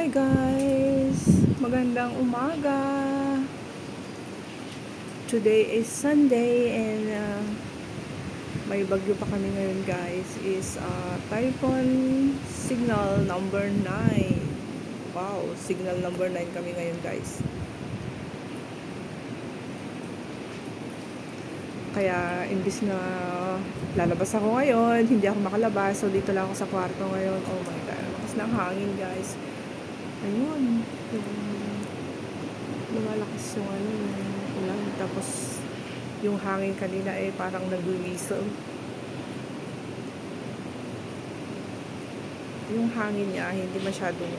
Hi guys! Magandang umaga! Today is Sunday and may bagyo pa kami ngayon guys. Is typhoon signal number 9. Wow! Signal number 9 kami ngayon guys. Kaya imbis na lalabas ako ngayon, hindi ako makalabas. So dito lang ako sa kwarto ngayon. Oh my God! Lakas ng hangin guys. Ayun. Lumalakas yung ulan. Tapos yung hangin kanina parang nag-whistle. Yung hangin niya hindi masyadong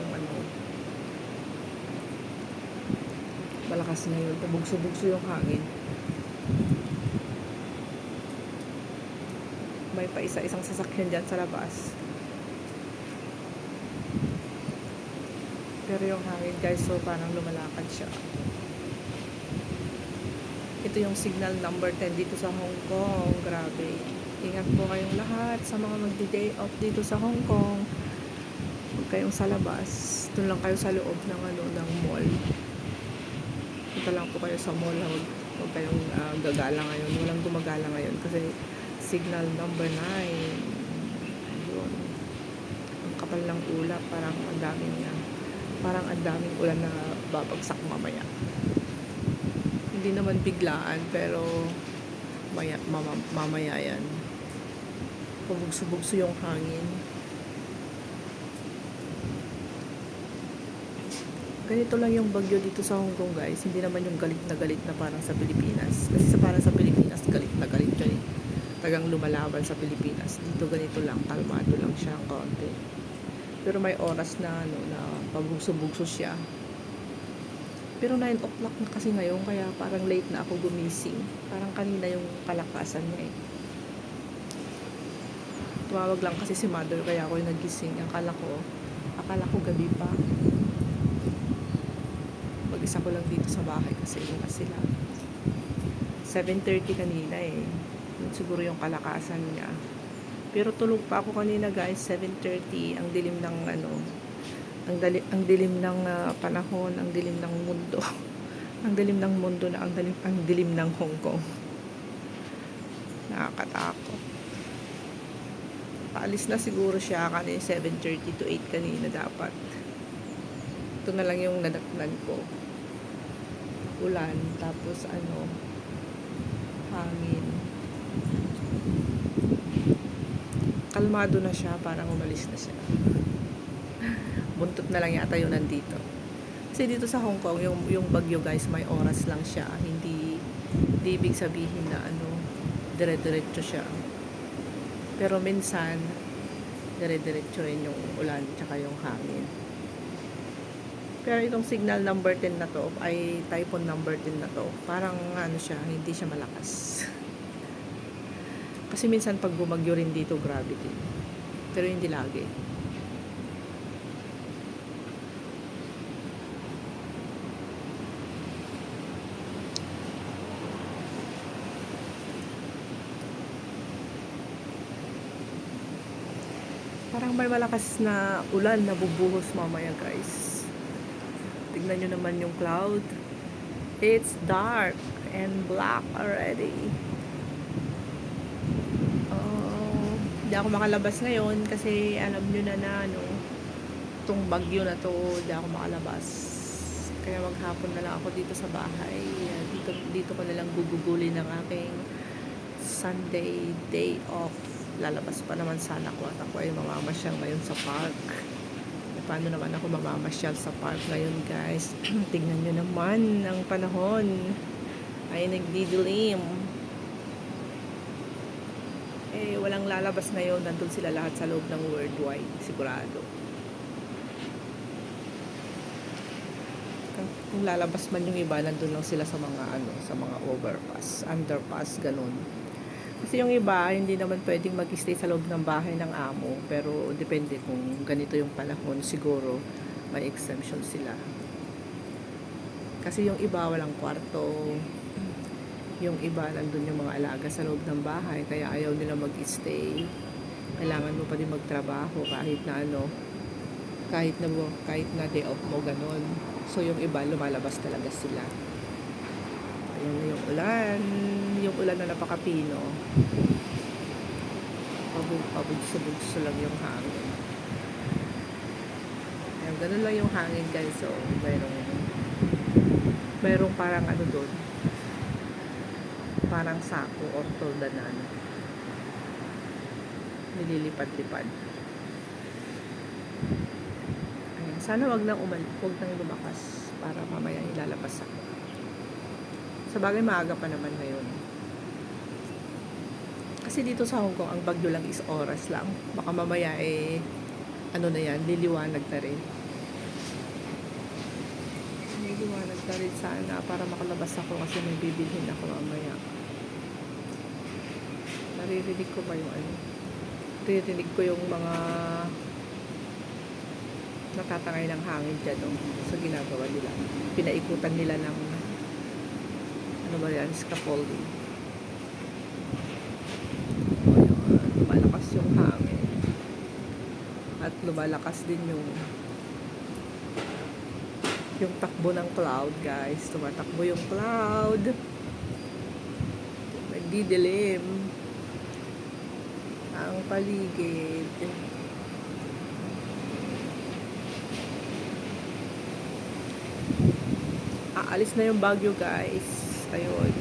malakas na yun. Bugso-bugso yung hangin. May pa isa-isang sasakyan dyan sa labas. Pero yung hangin guys, so parang lumalakad siya. Ito yung signal number 10 dito sa Hong Kong. Grabe. Ingat po kayong lahat sa mga magdi-day off dito sa Hong Kong. Huwag kayong sa labas. Doon lang kayo sa loob ng ng mall. Punta lang po kayo sa mall. Huwag kayong gagala ngayon. Walang gumagala ngayon kasi signal number 9. Yun. Ang kapal ng ulap. Parang ang daming ulan na babagsak mamaya. Hindi naman biglaan pero mamaya yan. Pabugso-bugso yung hangin. Ganito lang yung bagyo dito sa Hong Kong guys. Hindi naman yung galit na parang sa Pilipinas. Kasi parang sa Pilipinas galit na galit siya eh. Tagang lumalaban sa Pilipinas. Dito ganito lang, kalmado lang siya ang konti. Pero may oras na na pabugso-bugso siya. Pero 9 o'clock na kasi ngayon, kaya parang late na ako gumising. Parang kanina yung kalakasan niya eh. Tumawag lang kasi si mother, kaya ako yung nagising. Akala ko gabi pa. Mag-isa ko lang dito sa bahay kasi yun na sila. 7:30 kanina eh. Yun siguro yung kalakasan niya. Pero tulog pa ako kanina guys, 7:30. Ang dilim ng ang dilim ng panahon, ang dilim ng mundo. Ang dilim ng mundo na ang dilim ng Hong Kong. Nakakatakot. Paalis na siguro siya kanina 7:30 to 8 kanina dapat. Ito na lang yung nadatnan ko. Ulan, tapos hangin. Kalmado na siya, parang umalis na siya. Buntot na lang yata yun nandito. Kasi dito sa Hong Kong, yung bagyo guys, may oras lang siya. Hindi ibig sabihin na dire-diretso siya. Pero minsan, dire-diretso rin yung ulan tsaka yung hangin. Pero itong signal number 10 na to, ay typhoon number 10 na to, parang siya, hindi siya malakas. Kasi minsan pag bumagyo rin dito, grabe din. Pero hindi lagi. Parang may malakas na ulan na bubuhos mamaya guys. Tignan nyo naman yung cloud. It's dark and black already. Hindi ako makalabas ngayon kasi alam nyo na itong bagyo na to, hindi ako makalabas. Kaya maghapon na lang ako dito sa bahay. Dito ko na lang gugugulin ng aking Sunday day off. Lalabas pa naman sana ko at ako ay mamamasyal ngayon sa park. Paano naman ako mamamasyal sa park ngayon guys? Tignan nyo naman ang panahon ay nagdidilim. Walang lalabas ngayon. Nandun sila lahat sa loob ng worldwide, sigurado. Kung lalabas man yung iba, nandun lang sila sa mga overpass, underpass, ganun. Kasi yung iba, hindi naman pwedeng mag-stay sa loob ng bahay ng amo. Pero depende kung ganito yung panahon, siguro may exemption sila. Kasi yung iba walang kwarto. Yung iba nandun yung mga alaga sa loob ng bahay, kaya ayaw nila mag-stay. Kailangan mo pa din magtrabaho kahit na kahit na day off mo ganun. So yung iba lumalabas talaga sila. Ayan na yung ulan na napakapino. Pabugso-bugso lang yung hangin. Ayan, ganun lang yung hangin guys. So merong parang ano doon, parang sako or toldanan, nililipad-lipad. Ayan, sana wag nang lumakas para mamaya ilalabas ako. Sa bagay maaga pa naman ngayon. Kasi dito sa Hong Kong ang bagyo lang is oras lang. Baka mamaya ano na yan, liliwanag na rin. Liliwanag na rin sana para makalabas ako kasi may bibilhin ako mamaya. Naririnig ko pa yung ano. Naririnig ko yung mga natatangay ng hangin dyan, no? Sa ginagawa nila. Pinaikutan nila ng ano ba yan, scaffolding. Ayan, lumalakas yung hangin. At lumalakas din yung takbo ng cloud, guys. Tumatakbo yung cloud. Nagdidilim ang paligid. Aalis na yung bagyo, guys. Ayun.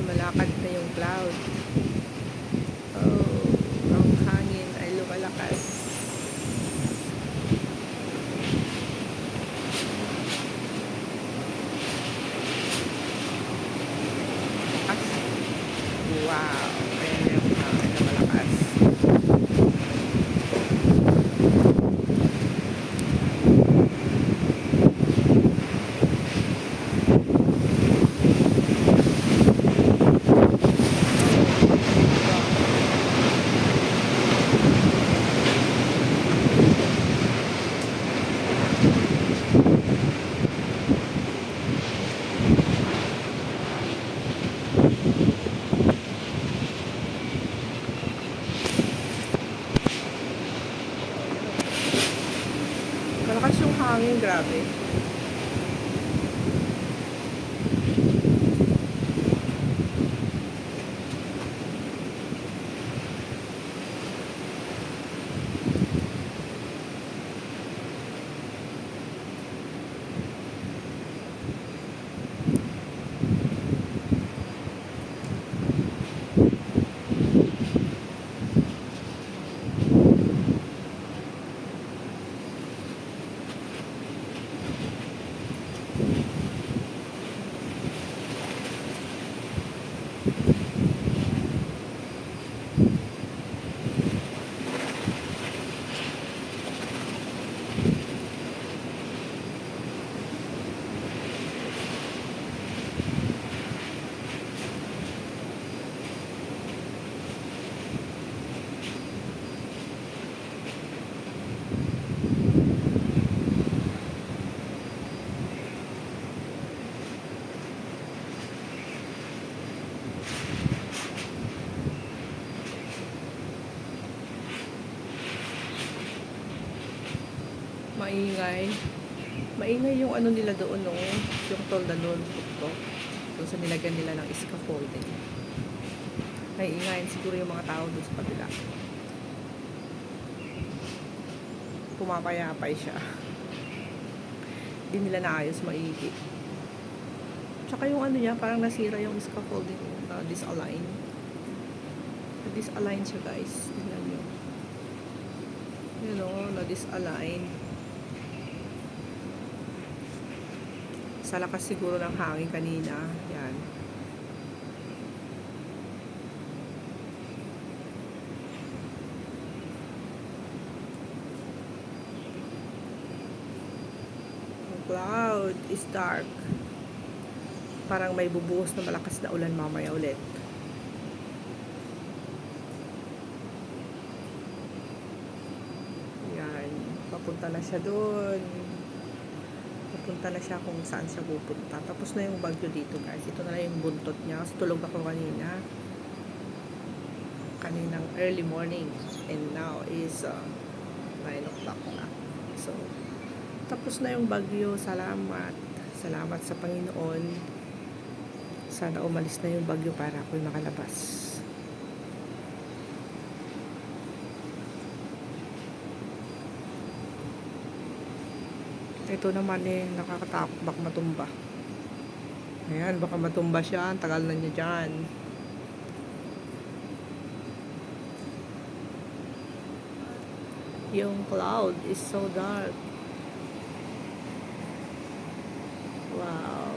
Lumalakad na yung cloud. Oh, ang hangin ay lumalakas. Wow, ayan na yung hangin na malakas. Malakas yung hangin, grabe. Maingay yung ano nila doon, no? Yung toldanon to. Doon sa nilagyan nila ng scaffolding. Maiingayin siguro yung mga tao doon sa kabila. Pumapayapay siya. Hindi nila naayos maigi. Tsaka yung ano niya, parang nasira yung scaffolding, disalign. Disalign siya, guys. Tingnan nyo. Yun o, na-disalign. Sa lakas siguro ng hangin kanina. Yan. The cloud is dark. Parang may bubuhos na malakas na ulan mamaya ulit. Yan. Papunta na siya doon. Papunta na siya kung saan siya pupunta. Tapos na yung bagyo dito, guys. Ito na yung buntot niya. Kasi tulog ako kaninang early morning. And now is 9 o'clock na. So, tapos na yung bagyo. Salamat. Salamat sa Panginoon. Sana umalis na yung bagyo para ako'y makalabas. Ito naman nakakatakot baka matumba. Ayan, baka matumba siya. Ang tagal na niya dyan. Yung cloud is so dark. Wow.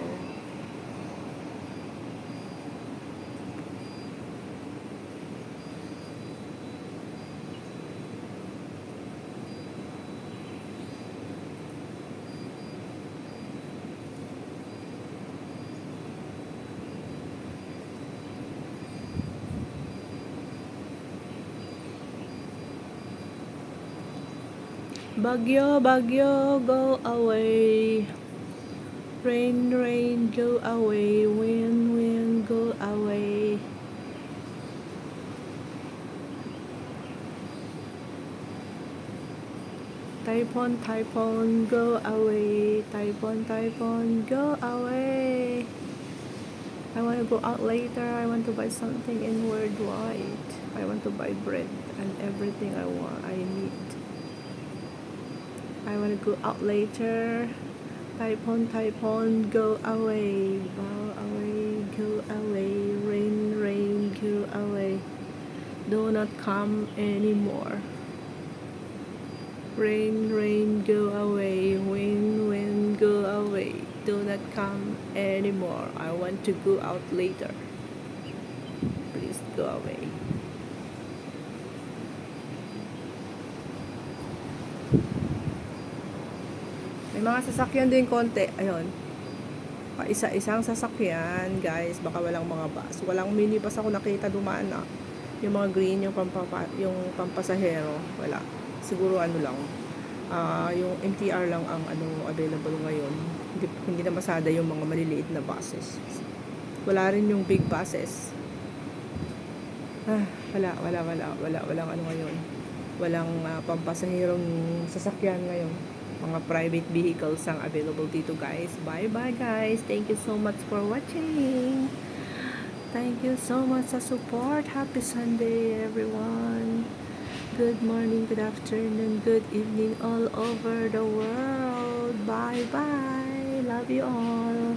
Bagyo, bagyo, go away. Rain, rain, go away. Wind, wind, go away. Typhoon, typhoon, go away. Typhoon, typhoon, go away. I want to go out later. I want to buy something in Worldwide. I want to buy bread and everything I want. I need. I want to go out later. Typhoon, typhoon, go away. Bow away, go away. Rain, rain, go away. Do not come anymore. Rain, rain, go away. Wind, wind, go away. Do not come anymore. I want to go out later. Please go away. May mga sasakyan din konti. Ayun. Paisa-isang sasakyan, guys. Baka walang mga bus. Walang minibus ako nakita dumaan na. Yung mga green, yung pampasahero. Wala. Siguro ano lang. Yung MTR lang ang available ngayon. Hindi na masada yung mga maliliit na buses. Wala rin yung big buses. Walang ano ngayon. Walang pampasaherong sasakyan ngayon. Mga private vehicles ang available dito, guys. Bye bye, guys. Thank you so much for watching. Thank you so much sa support. Happy Sunday, everyone. Good morning, good afternoon, good evening all over the world. Bye bye. Love you all.